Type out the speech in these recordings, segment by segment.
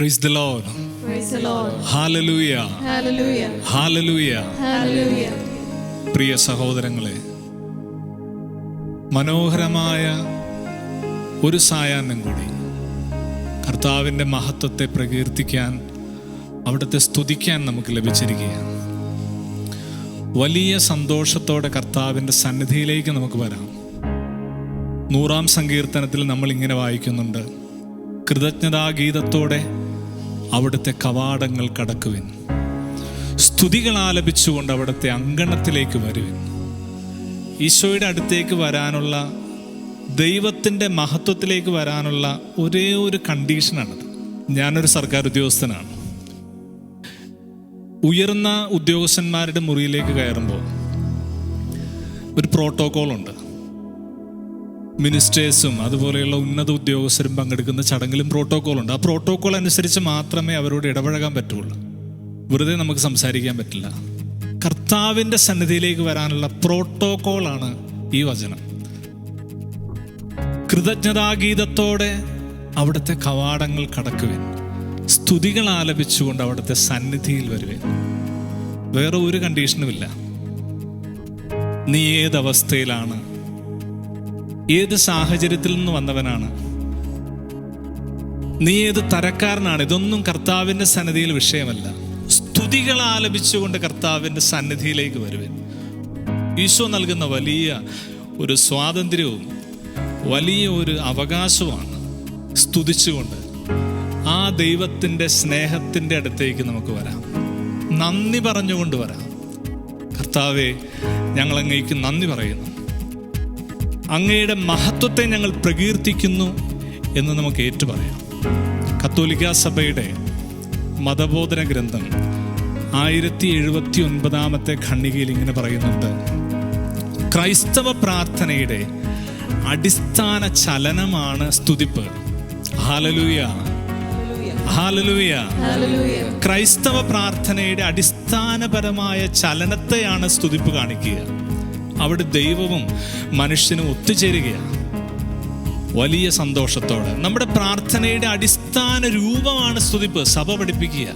Praise the Lord. Praise the Lord. Hallelujah. Hallelujah. Hallelujah. Hallelujah. പ്രിയ സഹോദരങ്ങളെ, മനോഹരമായ ഒരു സായാഹ്നം കൂടി കർത്താവിൻ്റെ മഹത്വത്തെ പ്രകീർത്തിക്കാൻ, അവിടുത്തെ സ്തുതിക്കാൻ നമുക്ക് ലഭിച്ചിരിക്കുകയാണ്. വലിയ സന്തോഷത്തോടെ കർത്താവിൻ്റെ സന്നിധിയിലേക്ക് നമുക്ക് വരാം. 100-ാം സങ്കീർത്തനത്തിൽ നമ്മൾ ഇങ്ങനെ വായിക്കുന്നുണ്ട്: കൃതജ്ഞതാഗീതത്തോടെ അവിടുത്തെ കവാടങ്ങൾ കടക്കുവിൻ, സ്തുതികൾ ആലപിച്ചുകൊണ്ട് അവിടുത്തെ അങ്കണത്തിലേക്ക് വരുവിൻ. ഈശോയുടെ അടുത്തേക്ക് വരാനുള്ള, ദൈവത്തിൻ്റെ മഹത്വത്തിലേക്ക് വരാനുള്ള ഒരേ ഒരു കണ്ടീഷനാണത്. ഞാനൊരു സർക്കാർ ഉദ്യോഗസ്ഥനാണ്. ഉയർന്ന ഉദ്യോഗസ്ഥന്മാരുടെ മുറിയിലേക്ക് കയറുമ്പോൾ ഒരു പ്രോട്ടോക്കോളുണ്ട്. മിനിസ്റ്റേഴ്സും അതുപോലെയുള്ള ഉന്നത ഉദ്യോഗസ്ഥരും പങ്കെടുക്കുന്ന ചടങ്ങിലും പ്രോട്ടോക്കോളുണ്ട്. ആ പ്രോട്ടോക്കോൾ അനുസരിച്ച് മാത്രമേ അവരോട് ഇടപഴകാൻ പറ്റുള്ളൂ. വെറുതെ നമുക്ക് സംസാരിക്കാൻ പറ്റില്ല. കർത്താവിൻ്റെ സന്നിധിയിലേക്ക് വരാനുള്ള പ്രോട്ടോക്കോളാണ് ഈ വചനം. കൃതജ്ഞതാഗീതത്തോടെ അവിടുത്തെ കവാടങ്ങൾ കടക്കുവിൻ, സ്തുതികൾ ആലപിച്ചുകൊണ്ട് അവിടുത്തെ സന്നിധിയിൽ വരുവിൻ. വേറെ ഒരു കണ്ടീഷനുമില്ല. നീ ഏതവസ്ഥയിലാണ്, ഏത് സാഹചര്യത്തിൽ നിന്ന് വന്നവനാണ്, നീ ഏത് തരക്കാരനാണ്, ഇതൊന്നും കർത്താവിൻ്റെ സന്നിധിയിൽ വിഷയമല്ല. സ്തുതികൾ ആലപിച്ചുകൊണ്ട് കർത്താവിൻ്റെ സന്നിധിയിലേക്ക് വരുവിൻ. ഈശോ നൽകുന്ന വലിയ ഒരു സ്വാതന്ത്ര്യവും വലിയ ഒരു അവകാശവുമാണ്. സ്തുതിച്ചുകൊണ്ട് ആ ദൈവത്തിൻ്റെ സ്നേഹത്തിൻ്റെ അടുത്തേക്ക് നമുക്ക് വരാം. നന്ദി പറഞ്ഞുകൊണ്ട് വരാം. കർത്താവേ, ഞങ്ങൾ അങ്ങേക്ക് നന്ദി പറയുന്നു, അങ്ങയുടെ മഹത്വത്തെ ഞങ്ങൾ പ്രകീർത്തിക്കുന്നു എന്ന് നമുക്ക് ഏറ്റുപറയാം. കത്തോലിക്കാ സഭയുടെ മതബോധന ഗ്രന്ഥം 1079 ഖണ്ഡികയിൽ ഇങ്ങനെ പറയുന്നുണ്ട്: ക്രൈസ്തവ പ്രാർത്ഥനയുടെ അടിസ്ഥാന ചലനമാണ് സ്തുതിപ്പ്. Hallelujah, hallelujah. ക്രൈസ്തവ പ്രാർത്ഥനയുടെ അടിസ്ഥാനപരമായ ചലനത്തെയാണ് സ്തുതിപ്പ് കാണിക്കുക. അവിടെ ദൈവവും മനുഷ്യനും ഒത്തുചേരുകയാണ് വലിയ സന്തോഷത്തോടെ. നമ്മുടെ പ്രാർത്ഥനയുടെ അടിസ്ഥാന രൂപമാണ് സ്തുതിപ്പ്. സഭ പഠിപ്പിക്കുക.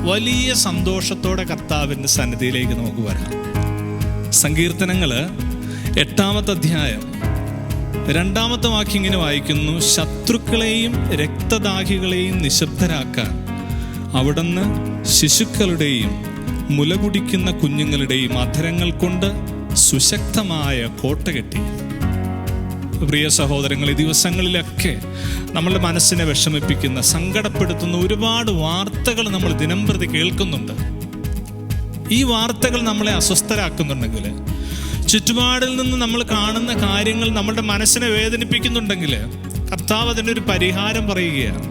വലിയ സന്തോഷത്തോടെ കർത്താവിൻ്റെ സന്നിധിയിലേക്ക് നമുക്ക് വരാം. സങ്കീർത്തനങ്ങൾ 8-ാമത്തെ അധ്യായം 2-ാമത്തെ വാക്യം ഇങ്ങനെ വായിക്കുന്നു: ശത്രുക്കളെയും രക്തദാഹികളെയും നിശബ്ദരാക്കാൻ അവിടുന്ന് ശിശുക്കളുടെയും മുലകുടിക്കുന്ന കുഞ്ഞുങ്ങളുടെയും അധരങ്ങൾ കൊണ്ട് സുശക്തമായ കോട്ട കെട്ടി. പ്രിയ സഹോദരങ്ങൾ, ഈ ദിവസങ്ങളിലൊക്കെ നമ്മളുടെ മനസ്സിനെ വിഷമിപ്പിക്കുന്ന, സങ്കടപ്പെടുത്തുന്ന ഒരുപാട് വാർത്തകൾ നമ്മൾ ദിനംപ്രതി കേൾക്കുന്നുണ്ട്. ഈ വാർത്തകൾ നമ്മളെ അസ്വസ്ഥരാക്കുന്നുണ്ടെങ്കിൽ, ചുറ്റുപാടിൽ നിന്ന് നമ്മൾ കാണുന്ന കാര്യങ്ങൾ നമ്മളുടെ മനസ്സിനെ വേദനിപ്പിക്കുന്നുണ്ടെങ്കിൽ, കർത്താവ് അതിനൊരു പരിഹാരം പറയുകയാണ്.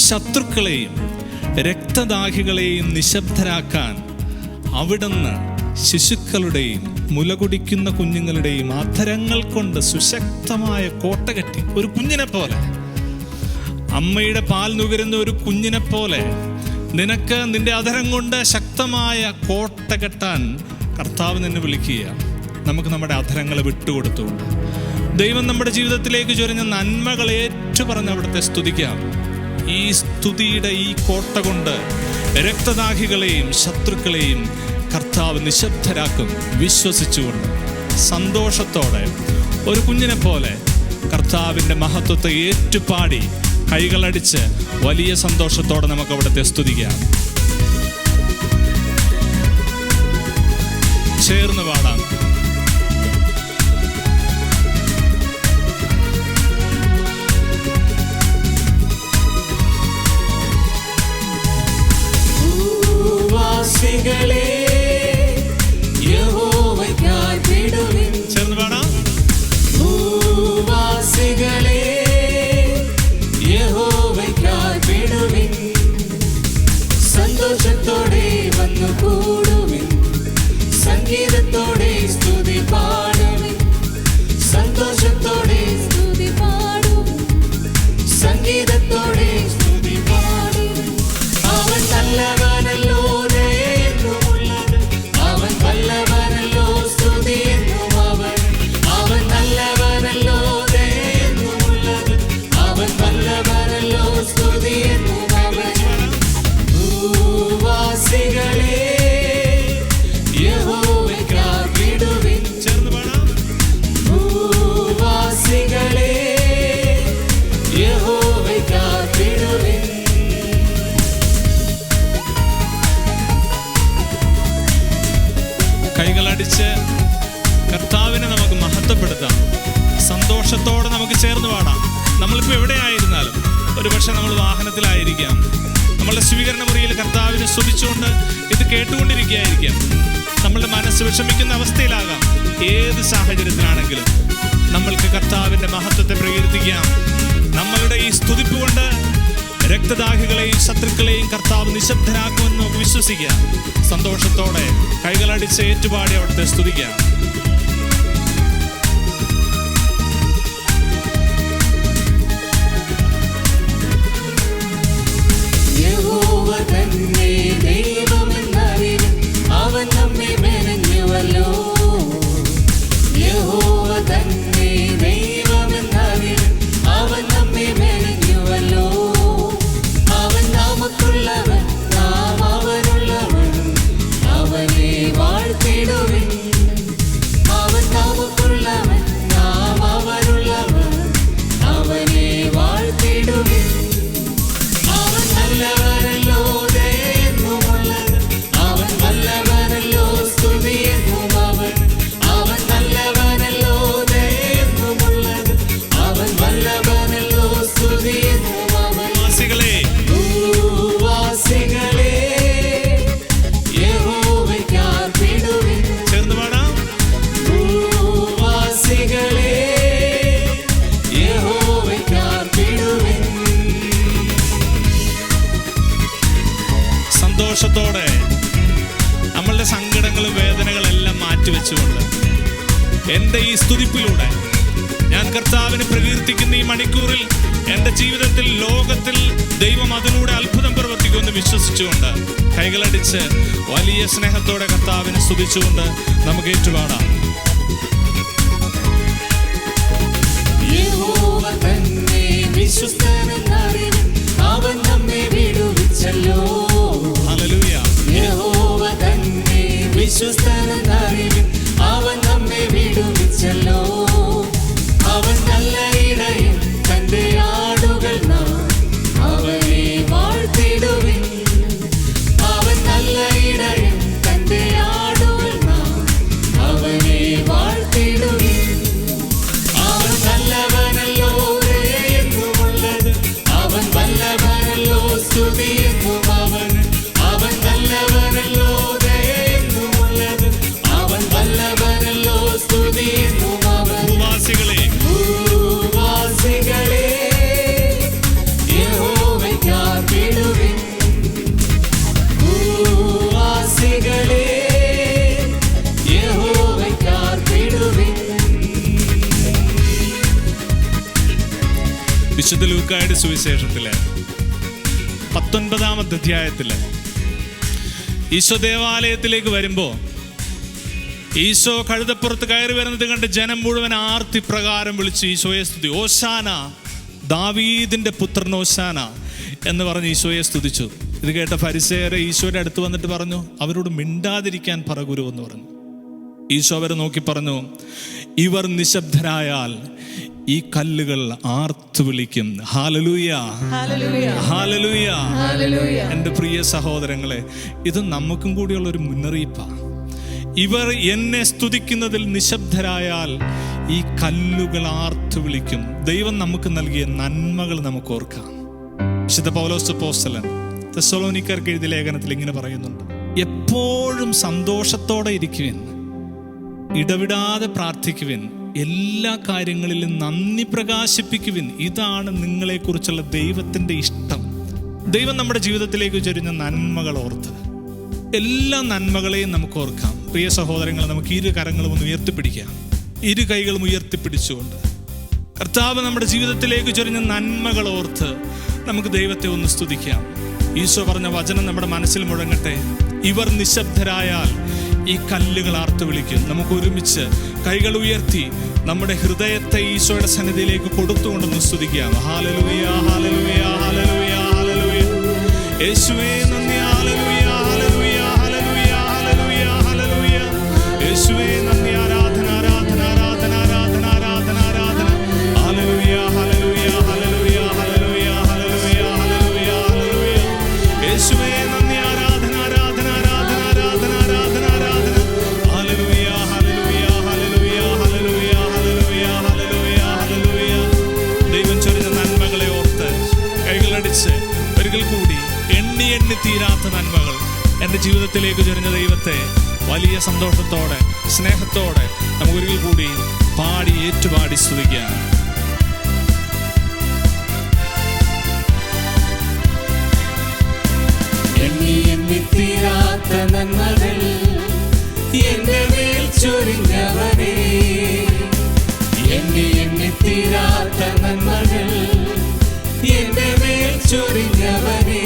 ശത്രുക്കളെയും രക്തദാഹികളെയും നിശബ്ദരാക്കാൻ അവിടുന്ന് ശിശുക്കളുടെയും മുലകുടിക്കുന്ന കുഞ്ഞുങ്ങളുടെയും അധരങ്ങൾ കൊണ്ട് സുശക്തമായ കോട്ട കെട്ടി. ഒരു കുഞ്ഞിനെ പോലെ, അമ്മയുടെ പാൽ നുകരുന്ന ഒരു കുഞ്ഞിനെ പോലെ നിനക്ക് നിന്റെ അധരം കൊണ്ട് ശക്തമായ കോട്ട കെട്ടാൻ കർത്താവ് നിന്നെ വിളിക്കുക. നമുക്ക് നമ്മുടെ അധരങ്ങളെ വിട്ടുകൊടുത്തുകൊണ്ട് ദൈവം നമ്മുടെ ജീവിതത്തിലേക്ക് ചൊരിഞ്ഞ നന്മകൾ ഏറ്റുപറഞ്ഞ് അവിടുത്തെ സ്തുതിക്കാം. ഈ സ്തുതിയുടെ ഈ കോട്ട കൊണ്ട് രക്തദാഹികളെയും ശത്രുക്കളെയും കർത്താവ് നിശബ്ദരാക്കും. വിശ്വസിച്ചുകൊണ്ട് സന്തോഷത്തോടെ ഒരു കുഞ്ഞിനെ പോലെ കർത്താവിൻ്റെ മഹത്വത്തെ ഏറ്റുപാടി കൈകളടിച്ച് വലിയ സന്തോഷത്തോടെ നമുക്ക് അവിടുത്തെ സ്തുതിക്കാം. ചേർന്ന് പാടാം. ചേർന്ന് പാടാം. സന്തോഷത്തോടെ വന്നു കൂടുവിൻ, സംഗീതത്തോടെ സന്തോഷത്തോടെ നമുക്ക് ചേർന്ന് പാടാം. നമ്മളിപ്പോൾ എവിടെയായിരുന്നാലും, ഒരുപക്ഷെ നമ്മൾ വാഹനത്തിലായിരിക്കാം, നമ്മളുടെ സ്വീകരണ മുറിയിൽ കർത്താവിനെ സ്തുതിച്ചുകൊണ്ട് ഇത് കേട്ടുകൊണ്ടിരിക്കുകയായിരിക്കാം. നമ്മളുടെ മനസ്സ് വിഷമിക്കുന്ന അവസ്ഥയിലാകാം. ഏത് സാഹചര്യത്തിലാണെങ്കിലും നമ്മൾക്ക് കർത്താവിൻ്റെ മഹത്വത്തെ പ്രകീർത്തിക്കാം. നമ്മളുടെ ഈ സ്തുതിപ്പ് കൊണ്ട് രക്തദാഹികളെയും ശത്രുക്കളെയും കർത്താവ് നിശബ്ദരാക്കുമെന്ന് നമുക്ക് വിശ്വസിക്കാം. സന്തോഷത്തോടെ കൈകളടിച്ച് ഏറ്റുപാടി അവിടുത്തെ സ്തുതിക്കാം. യഹോവ തന്നെ ദൈവമെന്നറിവ് അവൻ നമ്മെ മെനഞ്ഞുവല്ലോ. യഹോവ തന്നെ ദൈവമെന്നറിവ് അവൻ നമ്മെ മെനഞ്ഞുവല്ലോ. അവൻ നമുക്കുള്ളവൻ, നാം അവനുള്ളവൻ, അവനെ വാഴ്ത്തിടുവിൻ. അവൻ നമുക്കുള്ളവൻ, നാം അവനുള്ളവൻ, അവനെ വാഴ്ത്തിടുവിൻ. അവൻ നല്ലവനല്ലോ, ദയയെന്നുമുള്ളത് അവൻ നല്ലവനല്ലോ, സ്തുതിയെന്നും അവൻ. അവൻ നല്ലവനല്ലോ, ദയയെന്നുമുള്ളത് അവൻ നല്ലവനല്ലോ, സ്തുതിയെന്നും അവൻ. ഭൂവാസികളെ യഹോവയ്ക്കാർപ്പിടുവിൻ. ചേർന്ന് പാടാം. ഭൂവാസികളെ യഹോവയ്ക്കാർപ്പിടുവിൻ. സന്തോഷത്തോടെ നമ്മളുടെ സങ്കടങ്ങളും വേദനകളെല്ലാം മാറ്റിവെച്ചുകൊണ്ട് എൻ്റെ ഈ സ്തുതിപ്പിലൂടെ ഞാൻ കർത്താവിനെ പ്രകീർത്തിക്കുന്ന ഈ മണിക്കൂറിൽ എൻ്റെ ജീവിതത്തിൽ, ലോകത്തിൽ ദൈവം അതിലൂടെ അത്ഭുതം പ്രവർത്തിക്കുമെന്ന് വിശ്വസിച്ചുകൊണ്ട് കൈകളടിച്ച് വലിയ സ്നേഹത്തോടെ കർത്താവിനെ സ്തുതിച്ചുകൊണ്ട് നമുക്ക് ഏറ്റുപാടാം. യഹോവ തന്നെ വിശ്വസ്തനെന്നറിവ് അവൻ നമ്മെ വിടുവിച്ചല്ലോ. ഹല്ലേലൂയ. യഹോവ തന്നെ വിശ്വസ്തനെന്നറിവ് അവൻ നമ്മെ വിടുവിച്ചല്ലോ. അവൻ നല്ല ഇടയൻ, തന്റെ ആടുകൾ നാം അവനെ വാഴ്ത്തിടുവിൻ. അവൻ നല്ല ഇടയൻ, തന്റെ ആടുകൾ നാം അവനെ വാഴ്ത്തിടുവിൻ. അവൻ നല്ലവനല്ലോ, ദയയെന്നുമുള്ളത് അവൻ വല്ലഭനല്ലോ, സ്തുതിയെന്നും അവൻ. അവൻ നല്ലവനല്ലോ, ദയയെന്നുമുള്ളത് അവൻ വല്ലഭനല്ലോ, സ്തുതിയെന്നും അവൻ. ഭൂവാസികളെ ഭൂവാസികളെ യഹോവയ്ക്കാർപ്പിടുവിൻ. ഭൂവാസികളെ യഹോവയ്ക്കാർപ്പിടുവിൻ. വിശുദ്ധ ലൂക്കായുടെ സുവിശേഷത്തിലെ 19-ാമത്തെ അധ്യായത്തില് ഈശോ ദേവാലയത്തിലേക്ക് വരുമ്പോൾ ഈശോ കഴുതപ്പുറത്ത് കയറി വരുന്നത് കണ്ട് ജനം മുഴുവൻ ആർത്തി പ്രകാരം വിളിച്ച് ഈശോയെ സ്തുതി. ഓശാന, ദാവീദിന്റെ പുത്രൻ ഓശാന എന്ന് പറഞ്ഞ് ഈശോയെ സ്തുതിച്ചു. ഇത് കേട്ട ഫരിസേയരെ ഈശോയുടെ അടുത്ത് വന്നിട്ട് പറഞ്ഞു, അവരോട് മിണ്ടാതിരിക്കാൻ പറ ഗുരു എന്ന് പറഞ്ഞു. ഈശോ അവരെ നോക്കി പറഞ്ഞു, ഇവർ നിശബ്ദരായാൽ ഈ കല്ലുകൾ ആർത്തു വിളിക്കും. Hallelujah, Hallelujah. ഹല്ലേലൂയ. Hallelujah. എൻ്റെ പ്രിയ സഹോദരങ്ങളെ, ഇത് നമുക്കും കൂടിയുള്ള ഒരു മുന്നറിയിപ്പാണ്. ഇവർ എന്നെ സ്തുതിക്കുന്നതിൽ നിശബ്ദരായാൽ ഈ കല്ലുകൾ ആർത്തു വിളിക്കും. ദൈവം നമുക്ക് നൽകിയ നന്മകൾ നമുക്ക് ഓർക്കാം. വിശുദ്ധ പൗലോസ് അപ്പോസ്തലൻ തെസ്സലോനിക്കർക്ക് എഴുതിയ ലേഖനത്തിൽ ഇങ്ങനെ പറയുന്നുണ്ട്, എപ്പോഴും സന്തോഷത്തോടെ ഇരിക്കുവിൻ, ഇടവിടാതെ പ്രാർത്ഥിക്കുവിൻ, എല്ലാ കാര്യങ്ങളിലും നന്ദി പ്രകാശിപ്പിക്കുവിൻ. ഇതാണ് നിങ്ങളെക്കുറിച്ചുള്ള ദൈവത്തിൻ്റെ ഇഷ്ടം. ദൈവം നമ്മുടെ ജീവിതത്തിലേക്ക് ചൊരിഞ്ഞ നന്മകൾ ഓർത്ത് എല്ലാ നന്മകളെയും നമുക്ക് ഓർക്കാം. പ്രിയ സഹോദരങ്ങളെ, നമുക്ക് ഇരു കരങ്ങളും ഒന്ന് ഉയർത്തിപ്പിടിക്കാം. ഇരു കൈകളും ഉയർത്തിപ്പിടിച്ചുകൊണ്ട് കർത്താവ് നമ്മുടെ ജീവിതത്തിലേക്ക് ചൊരിഞ്ഞ നന്മകൾ ഓർത്ത് നമുക്ക് ദൈവത്തെ ഒന്ന് സ്തുതിക്കാം. ഈശോ പറഞ്ഞ വചനം നമ്മുടെ മനസ്സിൽ മുഴങ്ങട്ടെ. ഇവർ നിശബ്ദരായാൽ ഈ കല്ലുകൾ ആർത്തു വിളിക്കും. നമുക്ക് ഒരുമിച്ച് കൈകൾ ഉയർത്തി നമ്മുടെ ഹൃദയത്തെ ഈശോയുടെ സന്നിധിയിലേക്ക് കൊടുത്തുകൊണ്ടൊന്ന് സ്തുതിക്കാം. Hallelujah, hallelujah, hallelujah, hallelujah. യേശുവേ നന്ദി. Hallelujah, hallelujah, hallelujah, hallelujah, hallelujah. യേശുവേ നന്ദി. ആരാധന, ആരാധന, ആരാധന, ആരാധന, ആരാധന, ആരാധന. Hallelujah, hallelujah, hallelujah, hallelujah, hallelujah, hallelujah, hallelujah. യേശുവേ നന്ദി. ആരാധന, ആരാധന, ആരാധന, ആരാധന, ആരാധന, ആരാധന. Hallelujah, hallelujah, hallelujah, hallelujah, hallelujah, hallelujah, എണ്ണിത്തീരാത്ത നന്മകൾ എൻ്റെ ജീവിതത്തിലേക്ക് ചൊരിഞ്ഞ ദൈവത്തെ വലിയ സന്തോഷത്തോടെ സ്നേഹത്തോടെ നമുക്കൊരിക്കൽ കൂടി പാടി ഏറ്റുപാടി സ്തുതിക്കാം. എണ്ണിത്തീരാത്ത നന്മകൾ എന്റെ മേൽ ചൊരിഞ്ഞവനേ, എണ്ണിത്തീരാത്ത നന്മകൾ എന്റെ മേൽ ചൊരിഞ്ഞവനേ,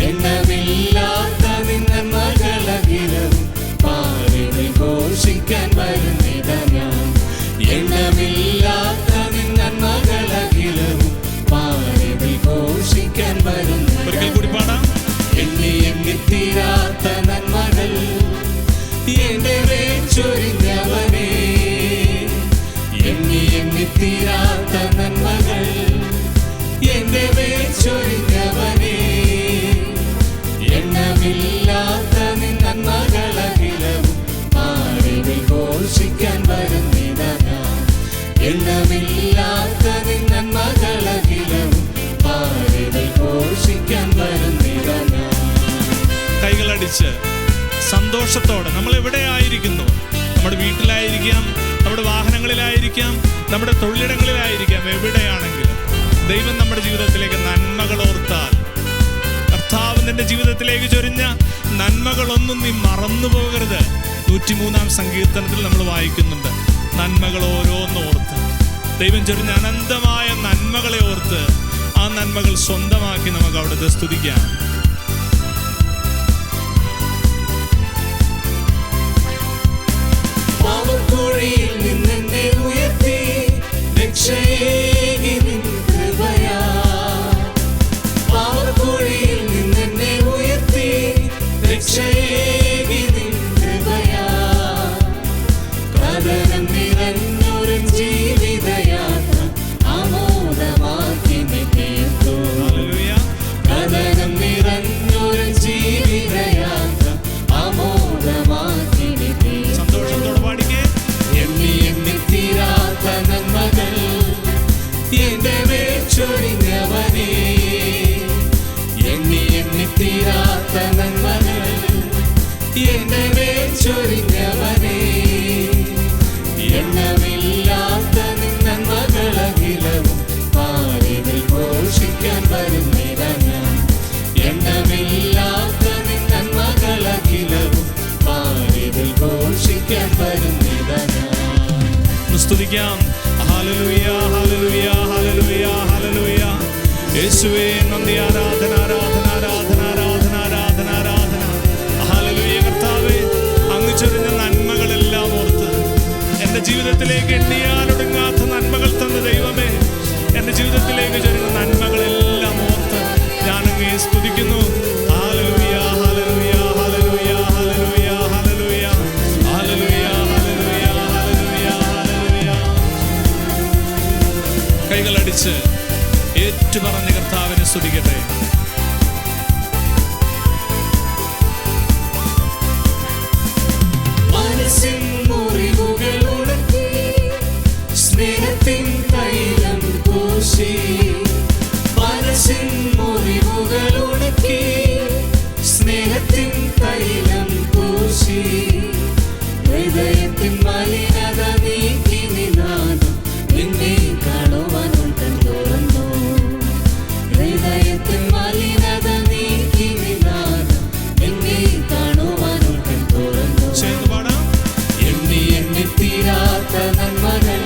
എണ്ണമില്ലാത്ത നന്മകളകിലും പാടി ഘോഷിക്കാൻ വരുന്നിതാ ഞാൻ. എണ്ണമില്ലാത്ത നന്മകളകിലും പാടി ഘോഷിക്കാൻ വരുന്നിതാ. ഒരിക്കൽ കൂടി പാടാം. എണ്ണിത്തീരാത്ത നന്മകൾ എന്റെ മേൽ ചൊരിഞ്ഞവനേ, എണ്ണിത്തീരാത്ത നന്മകൾ എന്റെ മേൽ ചൊരിഞ്ഞവനേ, എണ്ണമില്ലാത്ത നന്മകളകിലും പാടി ഘോഷിക്കാൻ വരുന്നിതാ ഞാൻ. എണ്ണമില്ലാത്ത നന്മകളകിലും പാടി ഘോഷിക്കാൻ വരുന്നിതാ ഞാൻ. കൈകളടിച്ച് സന്തോഷത്തോടെ നമ്മൾ എവിടെയായിരിക്കുന്നു, നമ്മുടെ വീട്ടിലായിരിക്കാം, നമ്മുടെ വാഹനങ്ങളിലായിരിക്കാം, നമ്മുടെ തൊഴിലിടങ്ങളിലായിരിക്കാം, എവിടെയാണെങ്കിലും ദൈവം നമ്മുടെ ജീവിതത്തിലേക്ക് നന്മകൾ ഓർത്താൽ, കർത്താവ് നിന്റെ ജീവിതത്തിലേക്ക് ചൊരിഞ്ഞ നന്മകളൊന്നും നീ മറന്നു പോകരുത്. 103-ാം സങ്കീർത്തനത്തിൽ നമ്മൾ വായിക്കുന്നുണ്ട്, നന്മകൾ ഓരോന്നോർത്ത്, ദൈവം ചൊരിഞ്ഞ അനന്തമായ നന്മകളെ ഓർത്ത് ആ നന്മകൾ സ്വന്തമാക്കി നമുക്ക് അവിടുത്തെ സ്തുതിക്കാം. പാപക്കുഴിയിൽ നിന്നെന്നെ ഉയർത്തി രക്ഷയേകി നിൻ കൃപയാ. പാപക്കുഴിയിൽ നിന്നെന്നെ ഉയർത്തി രക്ഷയേകി നിൻ കൃപയാ. കഥനം നിറഞ്ഞൊരു ജീവിതയാത്ര ആമോദമാക്കി നീ തീർത്തു. കഥനം നിറഞ്ഞൊരു ജീവിതയാത്ര ആമോദമാക്കി നീ തീർത്തു. സന്തോഷത്തോടെ പാടിക്കേ. എണ്ണിത്തീരാത്ത നന്മകൾ എന്റെ മേൽ ചൊരിഞ്ഞവനേ, എണ്ണിത്തീരാത്ത നന്മകൾ എന്റെ മേൽ ചൊരിഞ്ഞവനേ, എണ്ണമില്ലാത്ത നന്മകളകിലും പാടി ഘോഷിക്കാൻ വരുന്നിതാ ഞാൻ. എണ്ണമില്ലാത്ത നന്മകളകിലും പാടി ഘോഷിക്കാൻ വരുന്നിതാ ഞാൻ. സ്തുതിക്കാം. Hallelujah, hallelujah, hallelujah, hallelujah. യേശുവേ നന്ദി, ആരാധന, ആരാധന, ആരാധന, ആരാധന, ആരാധന, ആരാധന. ഹല്ലേലൂയ. കർത്താവേ, അങ്ങ് ചൊരിഞ്ഞ നന്മകളെല്ലാം ഓർത്ത്, എൻ്റെ ജീവിതത്തിലേക്ക് എണ്ണിയാലൊടുങ്ങാത്ത നന്മകൾ തന്ന ദൈവമേ, എൻ്റെ ജീവിതത്തിലേക്ക് ചൊരിഞ്ഞ നന്മകളെല്ലാം ഓർത്ത് ഞാൻ അങ്ങയെ സ്തുതിക്കുന്നു. Hallelujah, hallelujah, hallelujah, hallelujah, hallelujah, hallelujah, hallelujah, hallelujah, hallelujah. കൈകളടിച്ച് ഏറ്റുപറഞ്ഞ് കർത്താവിനെ സ്തുതിക്കട്ടെ. മനസ്സിൻ മുറിവുകൾ ഉണക്കി സ്നേഹത്തിൻ തൈലം പൂശി. മനസ്സിൻ മുറിവുകൾ ഉണക്കി സ്നേഹത്തിൻ തൈലം പൂശി. ഹൃദയത്തിൻ മലിനത നീക്കി നിനാദം നിന്നെ കാണുവാൻ തുറന്നു. ഹൃദയത്തിൻ മലിനത നീക്കി നിനാദം നിന്നെ കാണുവാൻ തുറന്നു. ചേർന്ന് പാടാം. എണ്ണിത്തീരാത്ത നന്മകൾ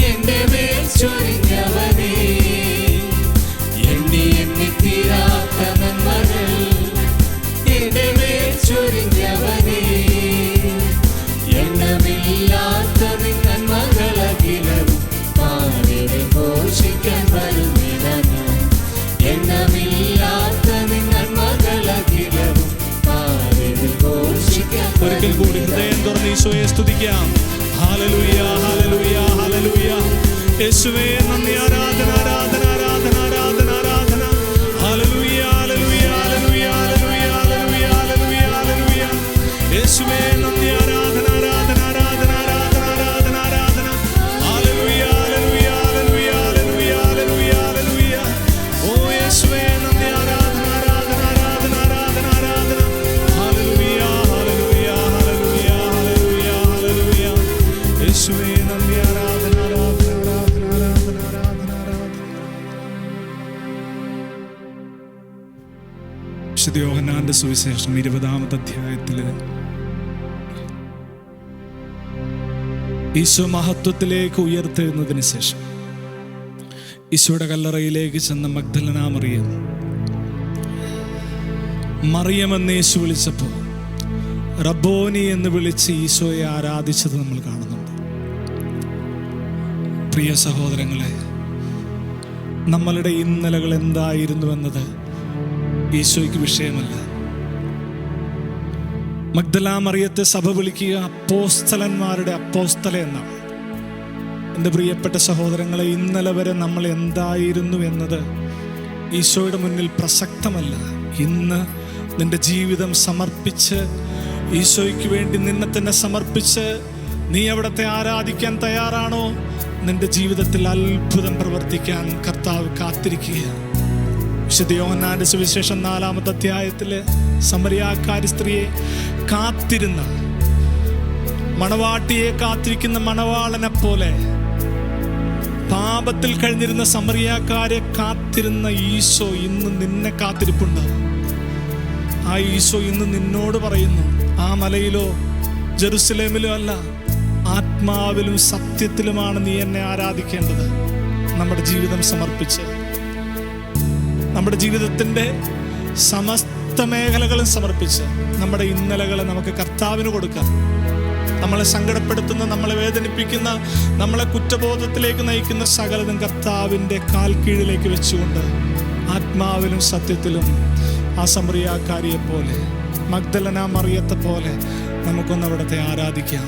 എന്റെ മേൽ ചൊരിഞ്ഞവനേ, എണ്ണിത്തീരാത്ത നന്മകൾ എന്റെ മേൽ ചൊരിഞ്ഞവനേ, എണ്ണമില്ലാത്ത നന്മകളകിലും പാടി ഘോഷിക്കാൻ വരുന്നിതാ ഞാൻ. എണ്ണമില്ലാത്ത നന്മകളകിലും പാടി ഘോഷിക്കാൻ. ഒരിക്കൽ കൂടി ഹൃദയം തുറന്ന് ഈശോയെ സ്തുതിക്കാം. Hallelujah, hallelujah, hallelujah. യേശുവേ നന്ദി, ആരാധന, ആരാധന, ആരാധന, ആരാധന, ആരാധന. Hallelujah, hallelujah, hallelujah, hallelujah, hallelujah, hallelujah, hallelujah. യേശുവേ നന്ദി, ആരാധന, ആരാധന, ആരാധന, ആരാധന, ആരാധന, ആരാധന. Hallelujah, hallelujah, hallelujah, hallelujah, hallelujah, hallelujah. ഓ യേശുവേ നന്ദി, ആരാധന. വിശുദ്ധ യോഹന്നാന്റെ സുവിശേഷം 20-ാമത്തെ അധ്യായത്തിൽ ഈശോ മഹത്വത്തിലേക്ക് ഉയർത്തെഴുന്നതിന് ശേഷം ഈശോയുടെ കല്ലറയിലേക്ക് ചെന്ന മഗ്ദലന മറിയമെന്ന് യേശു വിളിച്ചപ്പോൾ റബ്ബോനി എന്ന് വിളിച്ച് ഈശോയെ ആരാധിച്ചത് നമ്മൾ കാണുന്നുണ്ട്. പ്രിയ സഹോദരങ്ങളെ, നമ്മളുടെ ഇന്നലകൾ എന്തായിരുന്നു എന്നത് ഈശോയ്ക്ക് വിഷയമല്ല. മഗ്ദല മറിയത്തെ സഭ വിളിക്കുക അപ്പോസ്തലന്മാരുടെ അപ്പോസ്തല എന്നാണ്. എൻ്റെ പ്രിയപ്പെട്ട സഹോദരങ്ങളെ, ഇന്നലെ വരെ നമ്മൾ എന്തായിരുന്നു എന്നത് ഈശോയുടെ മുന്നിൽ പ്രസക്തമല്ല. ഇന്ന് നിന്റെ ജീവിതം സമർപ്പിച്ച് ഈശോയ്ക്ക് വേണ്ടി നിന്നെ തന്നെ സമർപ്പിച്ച് നീ അവിടത്തെ ആരാധിക്കാൻ തയ്യാറാണോ? നിന്റെ ജീവിതത്തിൽ അത്ഭുതം പ്രവർത്തിക്കാൻ കർത്താവ് കാത്തിരിക്കുക. വിശുദ്ധ യോഹന്നാന്റെ സുവിശേഷം 4-ാമത്തെ അധ്യായത്തില് സമരിയാക്കാരി സ്ത്രീയെ കാത്തിരുന്ന, മണവാട്ടിയെ കാത്തിരിക്കുന്ന മണവാളനെ പോലെ പാപത്തിൽ കഴിഞ്ഞിരുന്ന സമരിയാക്കാരെ കാത്തിരുന്ന ഈശോ ഇന്ന് നിന്നെ കാത്തിരിപ്പുണ്ട്. ആ ഈശോ ഇന്ന് നിന്നോട് പറയുന്നു, ആ മലയിലോ ജെറുസലേമിലോ അല്ല, ആത്മാവിലും സത്യത്തിലുമാണ് നീ എന്നെ ആരാധിക്കേണ്ടത്. നമ്മുടെ ജീവിതം സമർപ്പിച്ച്, നമ്മുടെ ജീവിതത്തിൻ്റെ സമസ്ത മേഖലകളും സമർപ്പിച്ച് നമ്മുടെ ഇന്നലകളെ നമുക്ക് കർത്താവിന് കൊടുക്കാം. നമ്മളെ സങ്കടപ്പെടുത്തുന്ന, നമ്മളെ വേദനിപ്പിക്കുന്ന, നമ്മളെ കുറ്റബോധത്തിലേക്ക് നയിക്കുന്ന സകലതും കർത്താവിൻ്റെ കാൽ കീഴിലേക്ക് വെച്ചുകൊണ്ട് ആത്മാവിലും സത്യത്തിലും ആ സമറിയാക്കാരിയെ പോലെ, മഗ്ദലന മറിയത്തെ പോലെ നമുക്കൊന്ന് അവിടത്തെ ആരാധിക്കാം.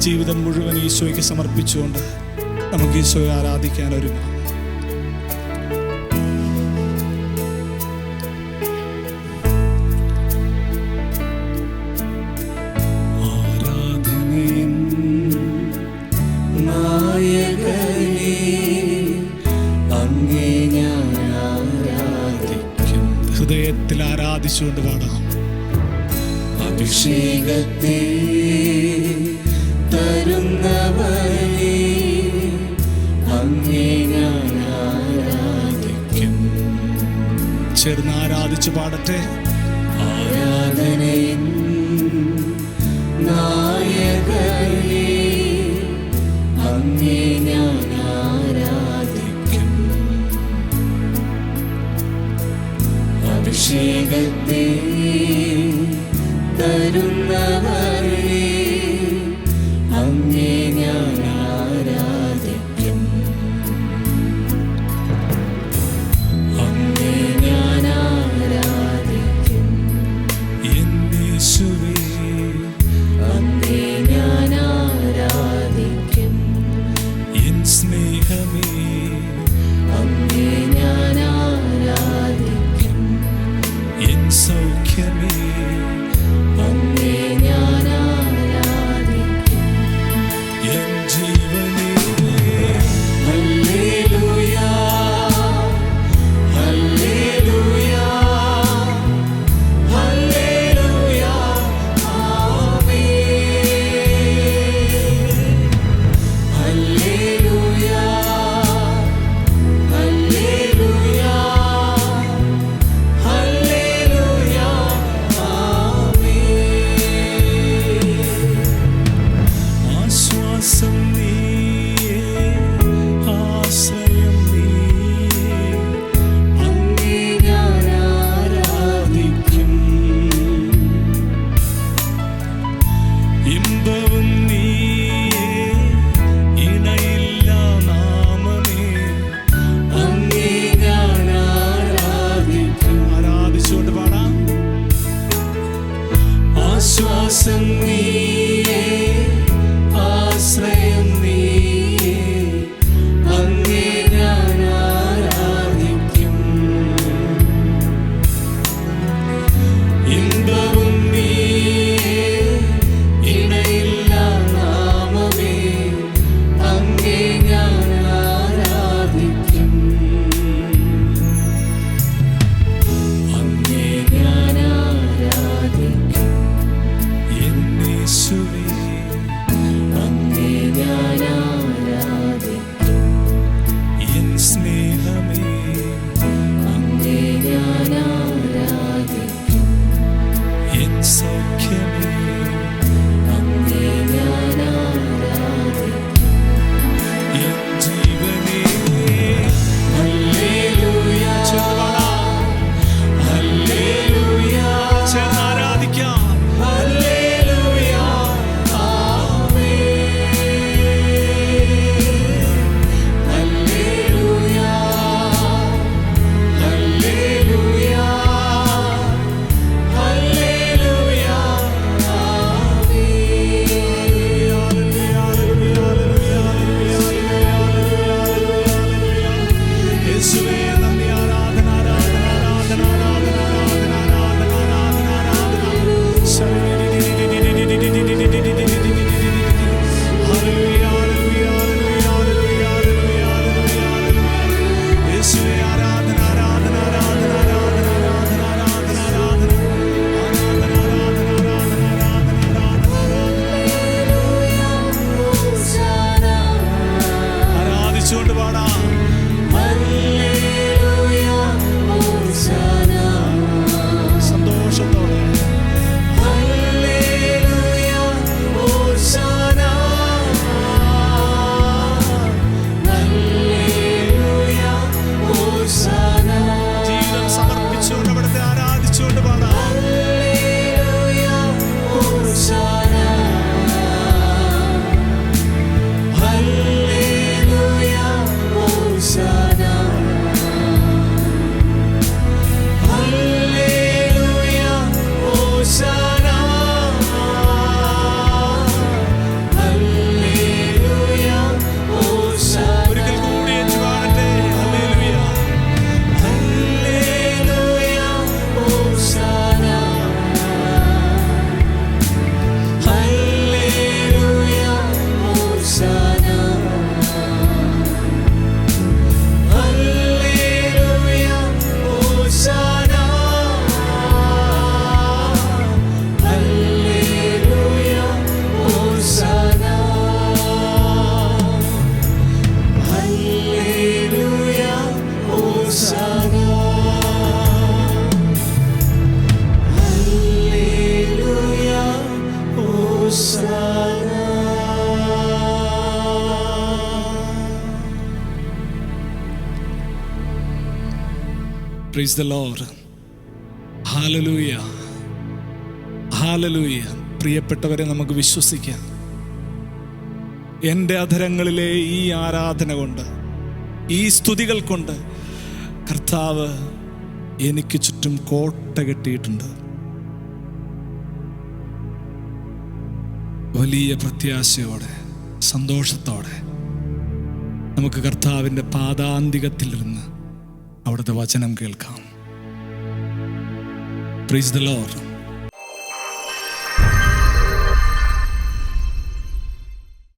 ജീവിതം മുഴുവൻ ഈശോയ്ക്ക് സമർപ്പിച്ചുകൊണ്ട് നമുക്ക് ഈശോയെ ആരാധിക്കാൻ ഒരുങ്ങാം. ഹൃദയത്തിൽ ആരാധിച്ചുകൊണ്ട് പാടാം. അഭിഷേകത്തെ തരുന്നവനെ അങ്ങേ ഞാൻ ആരാധിക്കും. ചേർന്ന് ആരാധിച്ചു പാടട്ടെ. ആരാധനയിൻ നായകനെ അങ്ങേ ഞാൻ ആരാധിക്കും. അഭിഷേകത്തെ തരുന്നവനെ അങ്ങേ ഞാൻ ആരാധിക്കും. അങ്ങേ ഞാൻ ആരാധിക്കും. യേശുവേ അങ്ങേ ഞാൻ ആരാധിക്കും. എൻ സ്നേഹമേ അങ്ങേ ഞാൻ ആരാധിക്കും. എൻ സൗഖ്യമേ അങ്ങേ ഞാൻ ആരാധിക്കും. എൻ ജീവനേ hallelujah hallelujah hallelujah amen. Hallelujah hallelujah hallelujah amen. ആശ്വാസം നീ praise the lord. Hallelujah, hallelujah. പ്രിയപ്പെട്ടവരെ, നമുക്ക് വിശ്വസിക്കാം, എൻ്റെ അധരങ്ങളിലെ ഈ ആരാധന കൊണ്ട്, ഈ സ്തുതികൾ കൊണ്ട് കർത്താവ് എനിക്ക് ചുറ്റും കോട്ട കെട്ടിയിട്ടുണ്ട്. വലിയ പ്രത്യാശയോടെ, സന്തോഷത്തോടെ നമുക്ക് കർത്താവിൻ്റെ പാദാന്തികത്തിലിരുന്ന് അവിടുത്തെ വചനം കേൾക്കാം. Price the Lord.